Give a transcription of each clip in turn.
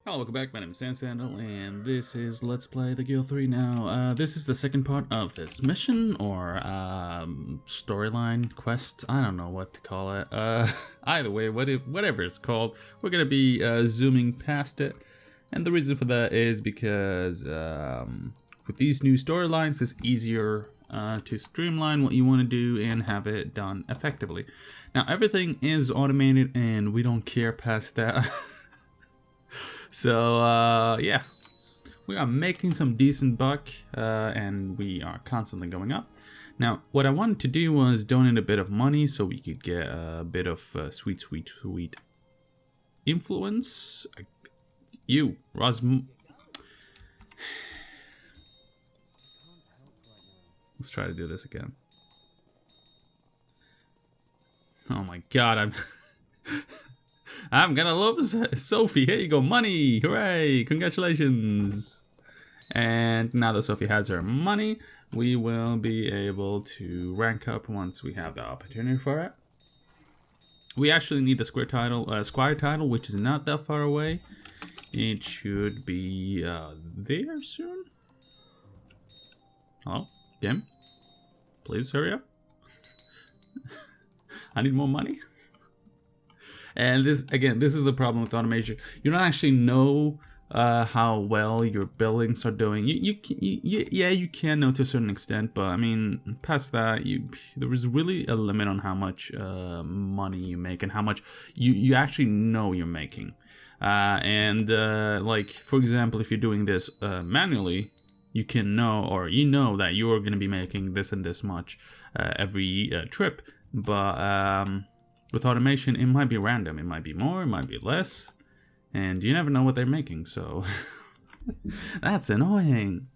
Hello, welcome back. My name is Sandsandal, and this is Let's Play the Guild 3 now. This is the second part of this mission, or storyline, quest, I don't know what to call it. Either way, whatever it's called, we're going to be zooming past it. And the reason for that is because with these new storylines, it's easier to streamline what you want to do and have it done effectively. Now, everything is automated, and we don't care past that. So, yeah, we are making some decent buck, and we are constantly going up. Now, what I wanted to do was donate a bit of money so we could get a bit of sweet influence. You, Let's try to do this again. Oh my god, I'm gonna love Sophie. Here you go, money! Hooray! Congratulations! And now that Sophie has her money, we will be able to rank up once we have the opportunity for it. We actually need the squire title, which is not that far away. It should be there soon. Hello, game? Please hurry up. I need more money. And this is the problem with automation. You don't actually know how well your buildings are doing. Yeah, you can know to a certain extent, but I mean, past that, there is really a limit on how much money you make and how much you actually know you're making. Like, for example, if you're doing this manually, you can know, or you know that you're going to be making this and this much every trip, but with automation, it might be random. It might be more, it might be less, and you never know what they're making, so that's annoying.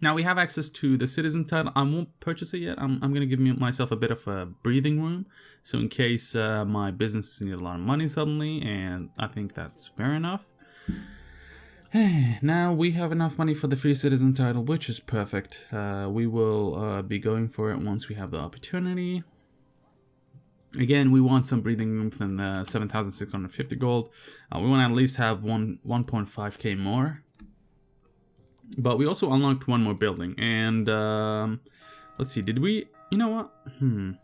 Now we have access to the citizen title. I won't purchase it yet. I'm going to give myself a bit of a breathing room, so in case my businesses need a lot of money suddenly, and I think that's fair enough. Now we have enough money for the free citizen title, which is perfect. We will be going for it once we have the opportunity. Again, we want some breathing room from the 7,650 gold. We want to at least have 1.5k more. But we also unlocked one more building. And let's see, did we... You know what? I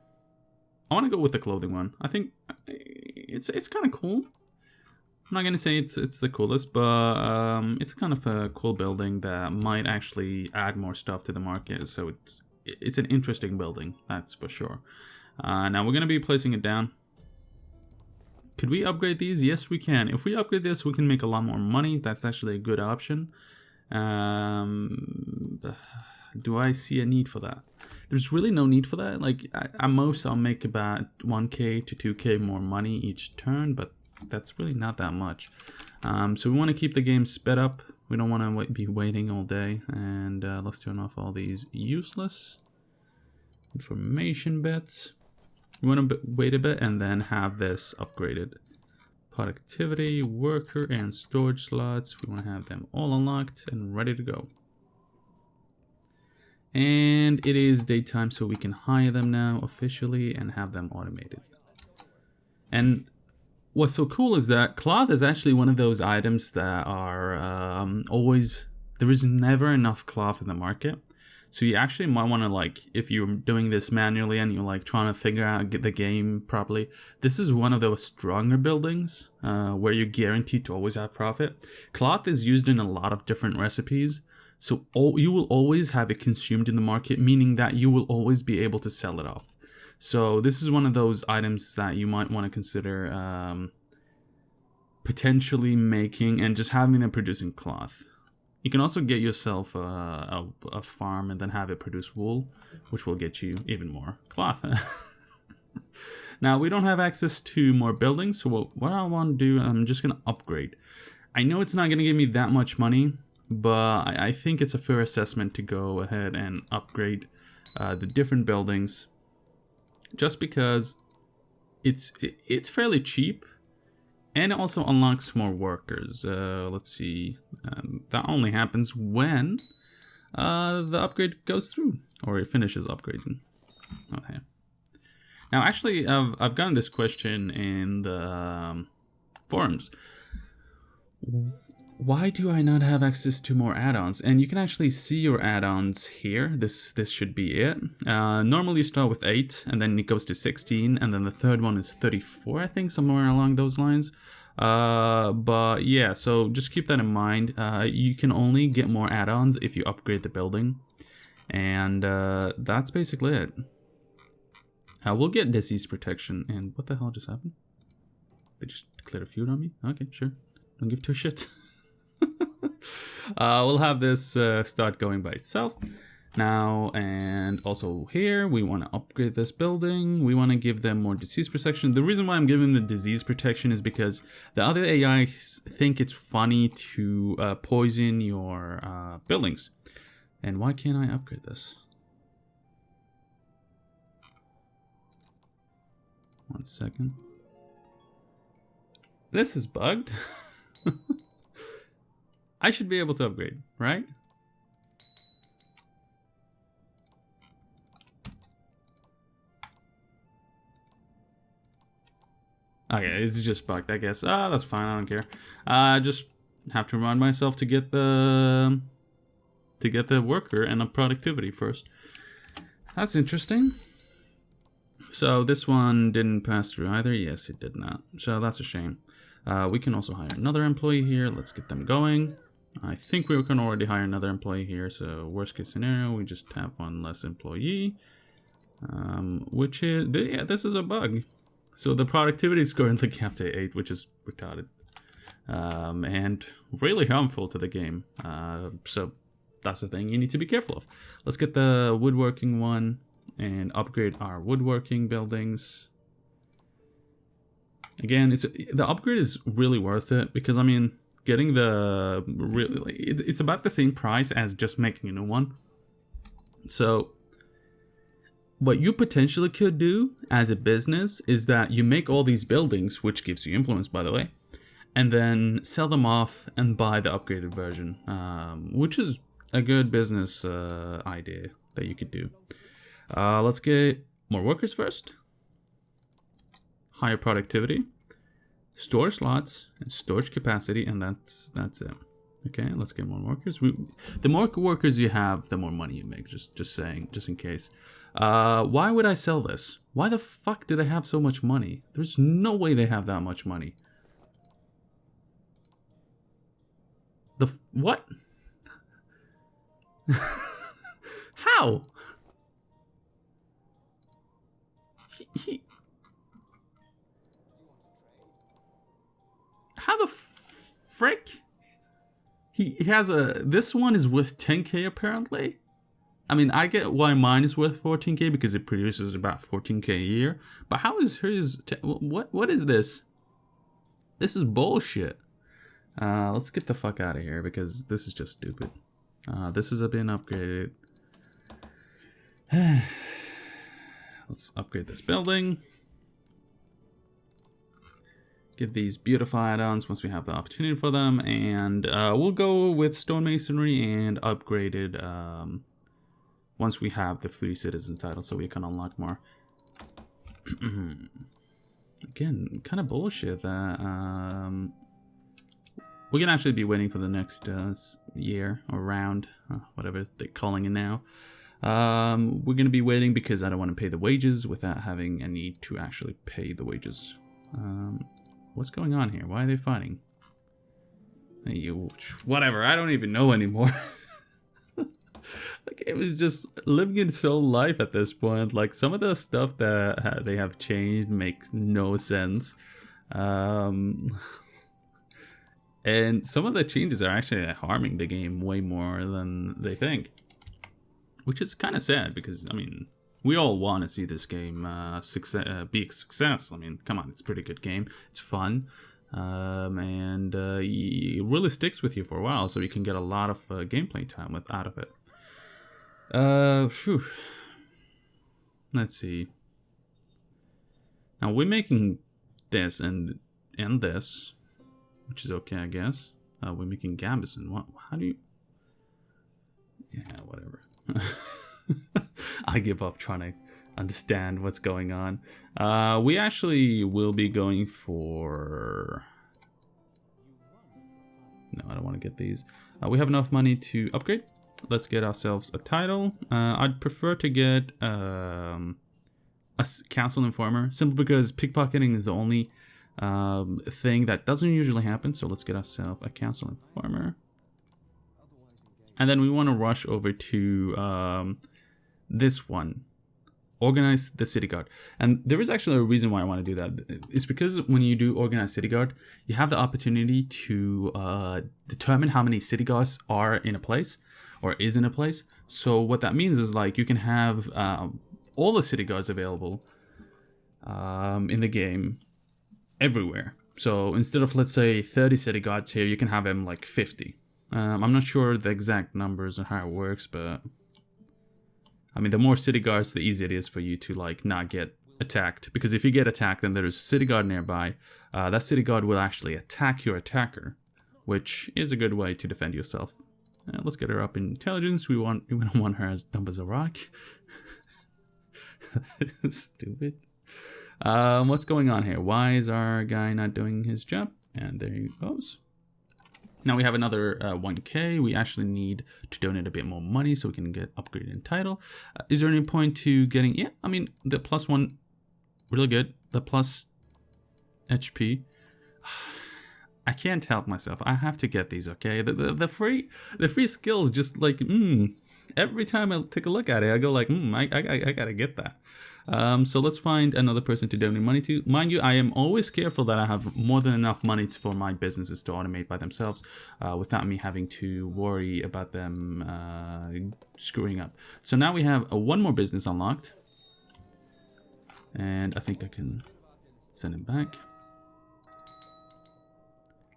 want to go with the clothing one. I think it's kind of cool. I'm not going to say it's the coolest, but it's kind of a cool building that might actually add more stuff to the market. So it's an interesting building, that's for sure. Now we're going to be placing it down. Could we upgrade these? Yes, we can. If we upgrade this, we can make a lot more money. That's actually a good option. Do I see a need for that? There's really no need for that. Like, at most, I'll make about 1k to 2k more money each turn, but that's really not that much. So we want to keep the game sped up. We don't want to be waiting all day. And let's turn off all these useless information bits. We want to wait a bit and then have this upgraded. Productivity, worker, and storage slots. We want to have them all unlocked and ready to go. And it is daytime, so we can hire them now officially and have them automated. And what's so cool is that cloth is actually one of those items that are always... There is never enough cloth in the market. So you actually might want to, like, if you're doing this manually and you're like trying to figure out the game properly, this is one of those stronger buildings where you're guaranteed to always have profit. Cloth is used in a lot of different recipes, so you will always have it consumed in the market, meaning that you will always be able to sell it off. So this is one of those items that you might want to consider potentially making and just having them producing cloth. You can also get yourself a farm and then have it produce wool, which will get you even more cloth. Now, we don't have access to more buildings, so what I want to do, I'm just going to upgrade. I know it's not going to give me that much money, but I think it's a fair assessment to go ahead and upgrade the different buildings, just because it's fairly cheap. And it also unlocks more workers. Let's see. That only happens when the upgrade goes through, or it finishes upgrading. Okay. Now, actually, I've gotten this question in the forums. Why do I not have access to more add-ons? And you can actually see your add-ons here. This should be it. Normally you start with 8, and then it goes to 16, and then the third one is 34, I think, somewhere along those lines. But yeah, so just keep that in mind. You can only get more add-ons if you upgrade the building. And that's basically it. We'll get disease protection. And what the hell just happened? They just declared a feud on me? Okay, sure. Don't give two shits. We'll have this start going by itself now, and also here we want to upgrade this building. We want to give them more disease protection. The reason why I'm giving the disease protection is because the other AIs think it's funny to poison your buildings. And why can't I upgrade this? One second. This is bugged. I should be able to upgrade, right? Okay, it's just bugged, I guess. That's fine, I don't care. I just have to remind myself to get the worker and the productivity first. That's interesting. So this one didn't pass through either. Yes, it did not. So that's a shame. We can also hire another employee here. Let's get them going. I think we can already hire another employee here. So worst case scenario, we just have one less employee. Which is, yeah, this is a bug. So the productivity is currently capped at 8, which is retarded. And really harmful to the game. So that's the thing you need to be careful of. Let's get the woodworking one and upgrade our woodworking buildings. Again, the upgrade is really worth it because, I mean, getting the really, it's about the same price as just making a new one. So what you potentially could do as a business is that you make all these buildings, which gives you influence, by the way, and then sell them off and buy the upgraded version, which is a good business idea that you could do. Let's get more workers first. Higher productivity, storage slots, and storage capacity, and that's it. Okay, let's get more workers. The more workers you have, the more money you make. Just saying, just in case. Why would I sell this? Why the fuck do they have so much money? There's no way they have that much money. What? How? How the frick? He has this one is worth 10k apparently. I mean, I get why mine is worth 14k because it produces about 14k a year. But how is hers? What is this? This is bullshit. Let's get the fuck out of here because this is just stupid. This has been upgraded. Let's upgrade this building. Give these beautiful add-ons once we have the opportunity for them, and we'll go with stonemasonry and upgraded once we have the free citizen title, so we can unlock more. Again, kind of bullshit that we can actually be waiting for the next year or round, whatever they're calling it now. We're gonna be waiting because I don't want to pay the wages without having a need to actually pay the wages. What's going on here? Why are they fighting? Whatever, I don't even know anymore. Like, it was just living in soul life at this point. Like, some of the stuff that they have changed makes no sense. And some of the changes are actually harming the game way more than they think. Which is kind of sad because, I mean, we all want to see this game be a success. I mean, come on, it's a pretty good game. It's fun. And it really sticks with you for a while, so you can get a lot of gameplay time out of it. Phew. Let's see. Now, we're making this and this, which is okay, I guess. We're making Gambison. How do you... Yeah, whatever. I give up trying to understand what's going on. We actually will be going for No, I don't want to get these. We have enough money to upgrade. Let's get ourselves a title. I'd prefer to get a council informer, simply because pickpocketing is the only thing that doesn't usually happen. So let's get ourselves a council informer. And then we want to rush over to this one. Organize the city guard. And there is actually a reason why I want to do that. It's because when you do organize city guard, you have the opportunity to determine how many city guards are in a place or is in a place. So what that means is like you can have all the city guards available in the game everywhere. So instead of, let's say, 30 city guards here, you can have them like 50. I'm not sure the exact numbers and how it works, but I mean, the more city guards, the easier it is for you to like not get attacked. Because if you get attacked and there's a city guard nearby, that city guard will actually attack your attacker, which is a good way to defend yourself. Let's get her up in intelligence. We don't want her as dumb as a rock. Stupid. What's going on here? Why is our guy not doing his job? And there he goes. Now we have another 1k. We actually need to donate a bit more money so we can get upgraded in title. Is there any point to getting... Yeah, I mean, the +1, really good. The plus HP. I can't help myself. I have to get these, okay? The free skills just like, every time I take a look at it, I go like, I gotta get that. So let's find another person to donate money to. Mind you, I am always careful that I have more than enough money for my businesses to automate by themselves without me having to worry about them screwing up. So now we have one more business unlocked. And I think I can send him back.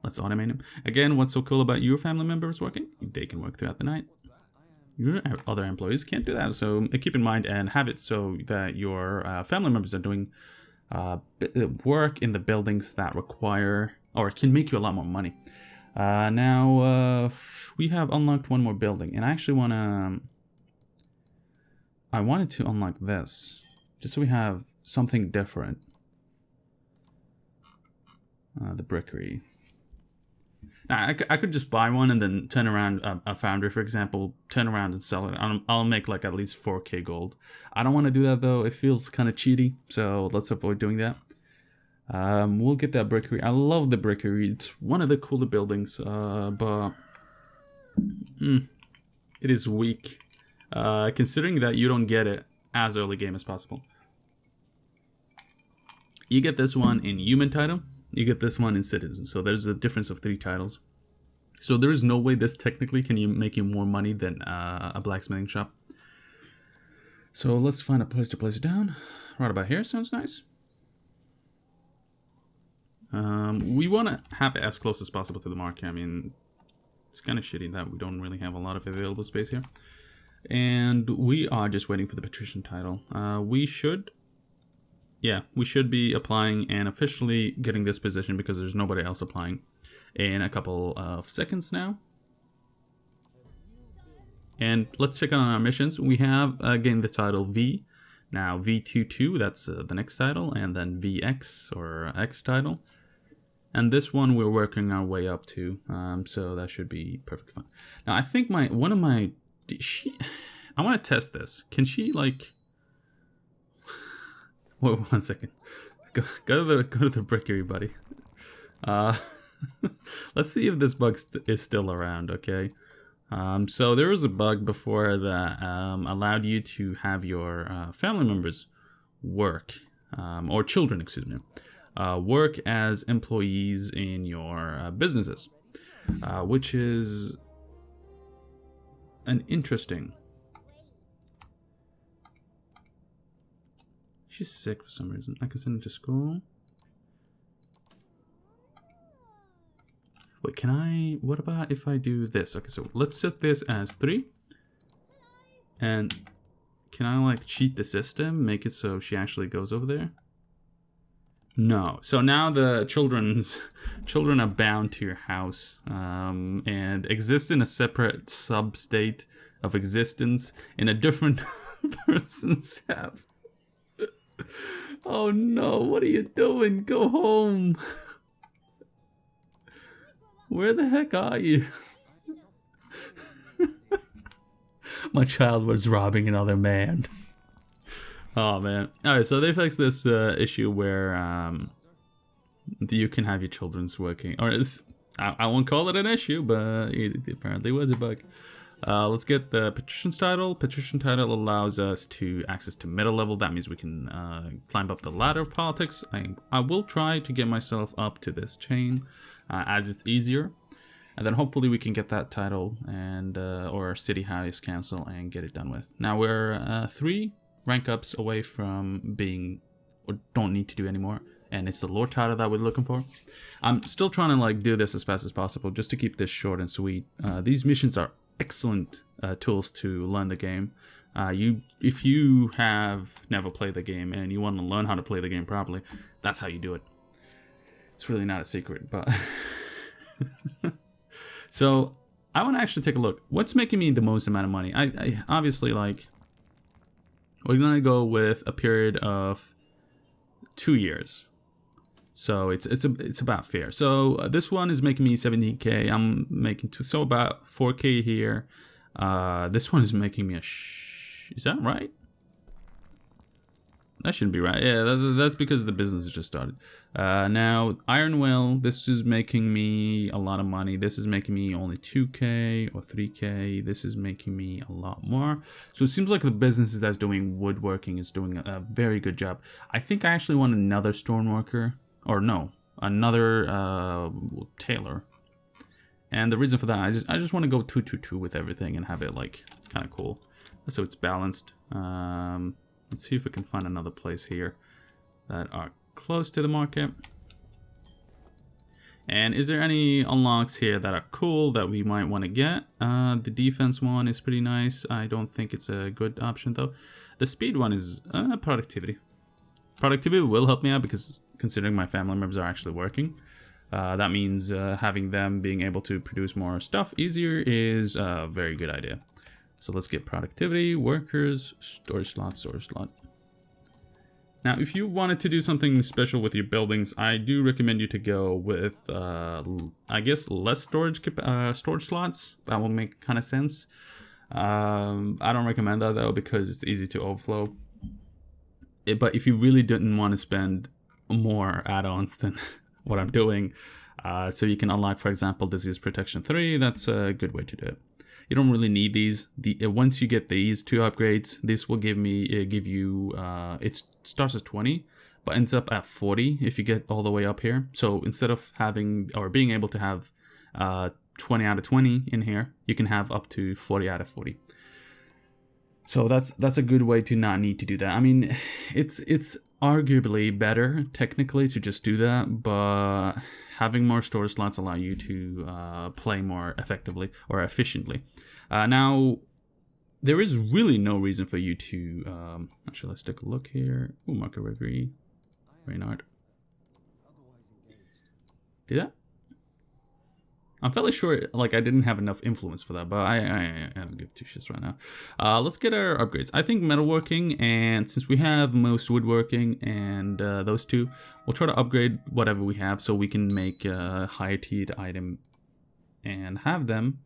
Let's automate him. Again, what's so cool about your family members working? They can work throughout the night. Your other employees can't do that, so keep in mind and have it so that your family members are doing work in the buildings that require or can make you a lot more money. Now we have unlocked one more building, and I actually I wanted to unlock this just so we have something different. The brickery. I could just buy one and then turn around a foundry, for example, turn around and sell it. I'll make like at least 4k gold. I don't want to do that though. It feels kind of cheaty, so let's avoid doing that. We'll get that brickery. I love the brickery. It's one of the cooler buildings, but it is weak, considering that you don't get it as early game as possible. You get this one in human title. You get this one in citizen, so there's a difference of 3 titles. So there is no way this technically can make you more money than a blacksmithing shop. So let's find a place to place it down. Right about here sounds nice. We want to have it as close as possible to the market. I mean, it's kind of shitty that we don't really have a lot of available space here. And we are just waiting for the patrician title. We should be applying and officially getting this position because there's nobody else applying in a couple of seconds now. And let's check on our missions. We have, again, the title V. Now, V22, that's the next title, and then VX, or X title. And this one we're working our way up to, so that should be perfect fun. Now, I think I want to test this. Can she, like... Whoa, 1 second. Go to the brickery, buddy. Let's see if this bug is still around, okay? So there was a bug before that allowed you to have your family members work, or children, excuse me, work as employees in your businesses, which is an interesting... She's sick for some reason. I can send her to school. Wait, can I... What about if I do this? Okay, so let's set this as 3. And can I, like, cheat the system? Make it so she actually goes over there? No. So now the children are bound to your house. And exist in a separate sub-state of existence in a different person's house. Oh no, what are you doing? Go home. Where the heck are you? My child was robbing another man. Oh man. Alright, so they fixed this issue where you can have your children's working. Or I won't call it an issue, but it apparently was a bug. Let's get the patrician's title. Patrician title allows us to access to middle level. That means we can climb up the ladder of politics. I will try to get myself up to this chain as it's easier. And then hopefully we can get that title and or city house council and get it done with. Now we're 3 rank ups away from being, or don't need to do anymore. And it's the lord title that we're looking for. I'm still trying to like do this as fast as possible just to keep this short and sweet. These missions are excellent tools to learn the game. If you have never played the game and you want to learn how to play the game properly, that's how you do it. It's really not a secret, but so I want to actually take a look. What's making me the most amount of money? I obviously like we're gonna go with a period of 2 years. So it's about fair. So this one is making me 17k. I'm making so about 4k here. This one is making me is that right? That shouldn't be right. Yeah, that's because the business just started. Now Iron Well, this is making me a lot of money. This is making me only 2k or 3k. This is making me a lot more. So it seems like the business that's doing woodworking is doing a very good job. I think I actually want another stoneworker. Or no, another tailor. And the reason for that, I just want to go 2-2-2 with everything and have it like kind of cool, so it's balanced. Let's see if we can find another place here that are close to the market. And is there any unlocks here that are cool that we might want to get? The defense one is pretty nice. I don't think it's a good option though. The speed one is productivity. Productivity will help me out because considering my family members are actually working, that means having them being able to produce more stuff easier is a very good idea. So let's get productivity, workers, storage slot. Now, if you wanted to do something special with your buildings, I do recommend you to go with, I guess, less storage slots. That will make kind of sense. I don't recommend that though because it's easy to overflow. But if you really didn't want to spend more add-ons than what I'm doing, so you can unlock, for example, disease protection 3, that's a good way to do it. You don't really need these. Once you get these 2 upgrades, this will give you it starts at 20 but ends up at 40 if you get all the way up here. So instead of having or being able to have 20 out of 20 in here, you can have up to 40 out of 40. So that's a good way to not need to do that. I mean, it's arguably better technically to just do that, but having more storage slots allow you to play more effectively or efficiently. Now, there is really no reason for you to... actually, let's take a look here. Ooh, Marco Reverie. Reynard. Did that? I'm fairly sure, like, I didn't have enough influence for that, but I don't give 2 shits right now. Let's get our upgrades. I think metalworking, and since we have most woodworking and those 2, we'll try to upgrade whatever we have so we can make a higher tiered item and have them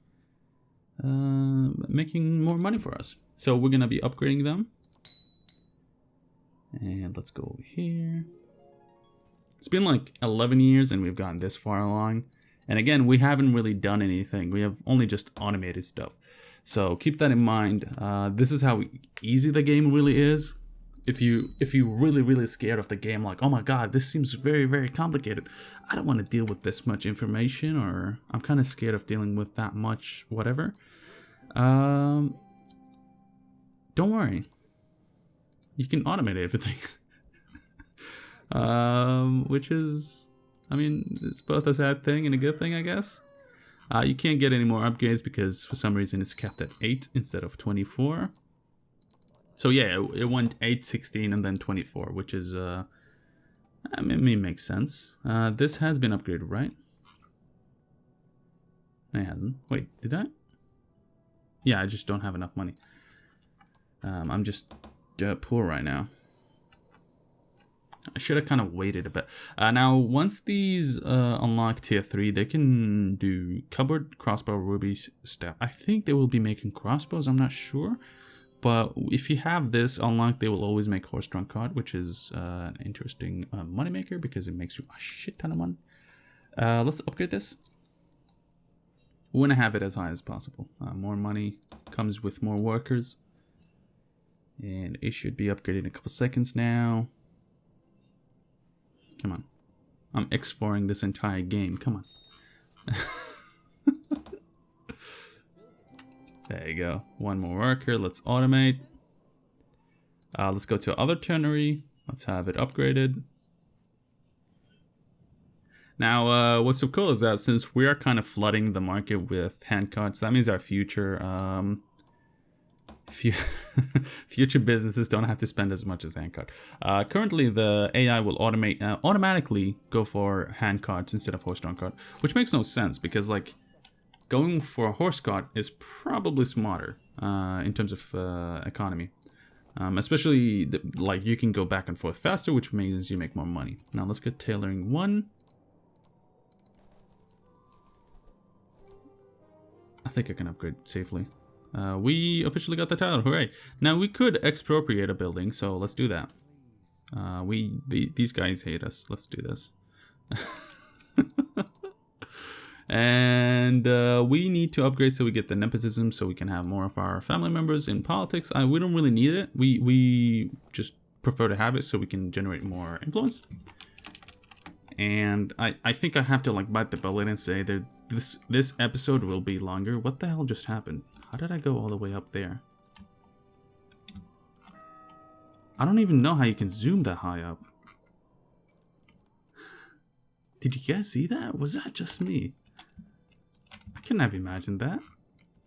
making more money for us. So we're going to be upgrading them. And let's go over here. It's been like 11 years and we've gotten this far along. And again, we haven't really done anything. We have only just automated stuff. So keep that in mind. This is how easy the game really is. If you're really scared of the game, like, oh my god, this seems very, very complicated. I don't want to deal with this much information, or I'm kind of scared of dealing with that much whatever. Don't worry. You can automate everything. Which is... I mean, it's both a sad thing and a good thing, I guess. You can't get any more upgrades because for some reason it's capped at 8 instead of 24. So yeah, it went 8, 16, and then 24, which is, I mean, it makes sense. This has been upgraded, right? No, it hasn't. Wait, did I? Yeah, I just don't have enough money. I'm just poor right now. I should have kind of waited a bit. Now, once these unlock tier 3, they can do cupboard, crossbow, rubies, staff. I think they will be making crossbows, I'm not sure. But if you have this unlocked, they will always make horse-drawn cart, which is an interesting moneymaker because it makes you a shit ton of money. Let's upgrade this. We want to have it as high as possible. More money comes with more workers. And it should be upgraded in a couple seconds now. Come on. I'm X4ing this entire game. Come on. There you go. One more worker. Let's automate. Let's go to other ternary. Let's have it upgraded. Now, what's so cool is that since we are kind of flooding the market with hand cards, that means our future future businesses don't have to spend as much as hand card. Currently, the AI will automatically go for hand cards instead of horse-drawn cart, which makes no sense because like going for a horse cart is probably smarter in terms of economy. Especially like you can go back and forth faster, which means you make more money. Now let's get tailoring 1. I think I can upgrade safely. We officially got the title, hooray! Now we could expropriate a building, so let's do that. These guys hate us. Let's do this. And we need to upgrade so we get the nepotism, so we can have more of our family members in politics. We don't really need it. We just prefer to have it so we can generate more influence. And I think I have to like bite the bullet and say that this episode will be longer. What the hell just happened? How did I go all the way up there? I don't even know how you can zoom that high up. Did you guys see that? Was that just me? I couldn't have imagined that.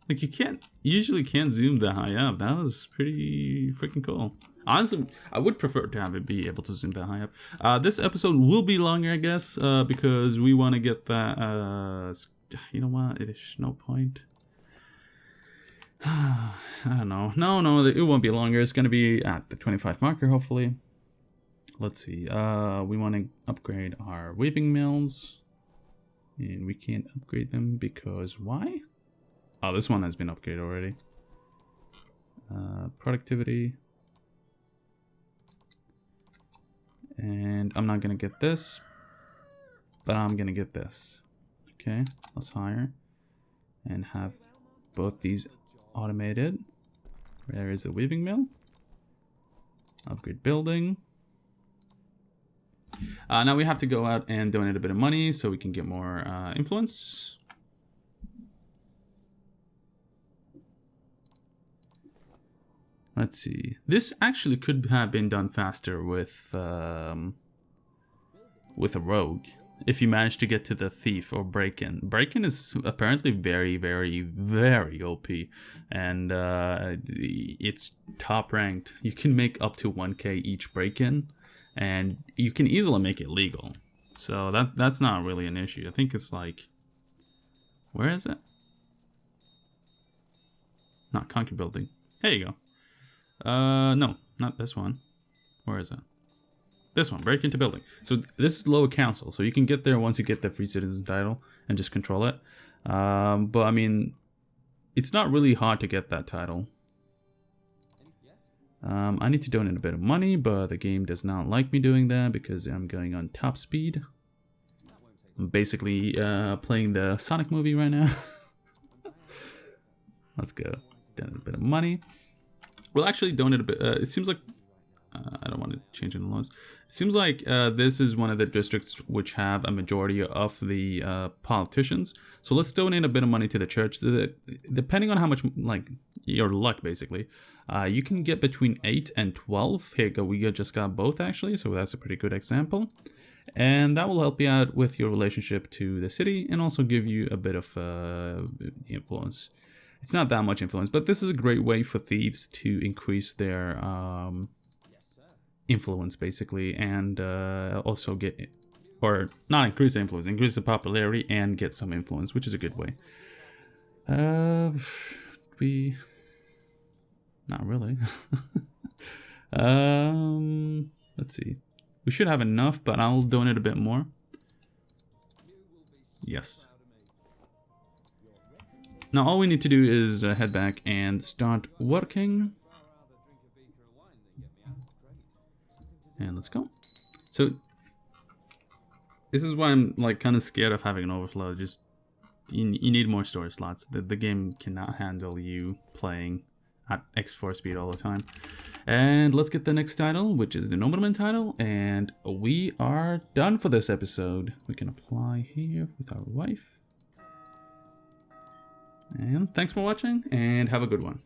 Like you usually can't zoom that high up. That was pretty freaking cool. Honestly, I would prefer to have it be able to zoom that high up. This episode will be longer, I guess, because we want to get that, you know what, there's no point. I don't know. No, it won't be longer. It's going to be at the 25 marker, hopefully. Let's see. We want to upgrade our weaving mills. And we can't upgrade them because why? Oh, this one has been upgraded already. Productivity. And I'm not going to get this, but I'm going to get this. Okay, let's hire and have both these automated. Where is the weaving mill? Upgrade building. Now we have to go out and donate a bit of money so we can get more influence. Let's see. This actually could have been done faster with a rogue. If you manage to get to the thief or break-in. Break-in is apparently very, very, very OP. And it's top ranked. You can make up to 1k each break-in. And you can easily make it legal. So that's not really an issue. I think it's like... Where is it? Not Conquer Building. There you go. No, not this one. Where is it? This one, break into building. So this is lower council, so you can get there once you get the free citizen title and just control it. But I mean, it's not really hard to get that title. I need to donate a bit of money, but the game does not like me doing that because I'm going on top speed. I'm basically playing the Sonic movie right now. Let's go. Donate a bit of money. We'll actually donate a bit. It seems like I don't want to change any laws. It seems like this is one of the districts which have a majority of the politicians. So let's donate a bit of money to the church. Depending on how much, like, your luck, basically, you can get between 8 and 12. Here you go. We just got both, actually. So that's a pretty good example. And that will help you out with your relationship to the city and also give you a bit of influence. It's not that much influence, but this is a great way for thieves to increase their influence, basically, and also get, or not increase the influence, increase the popularity and get some influence, which is a good way. Not really. Let's see. We should have enough, but I'll donate a bit more. Yes. Now all we need to do is head back and start working. And let's go. So this is why I'm like kind of scared of having an overflow. Just you need more storage slots. The game cannot handle you playing at X4 speed all the time. And let's get the next title, which is the Nobleman title, and we are done for this episode. We can apply here with our wife. And thanks for watching, and have a good one.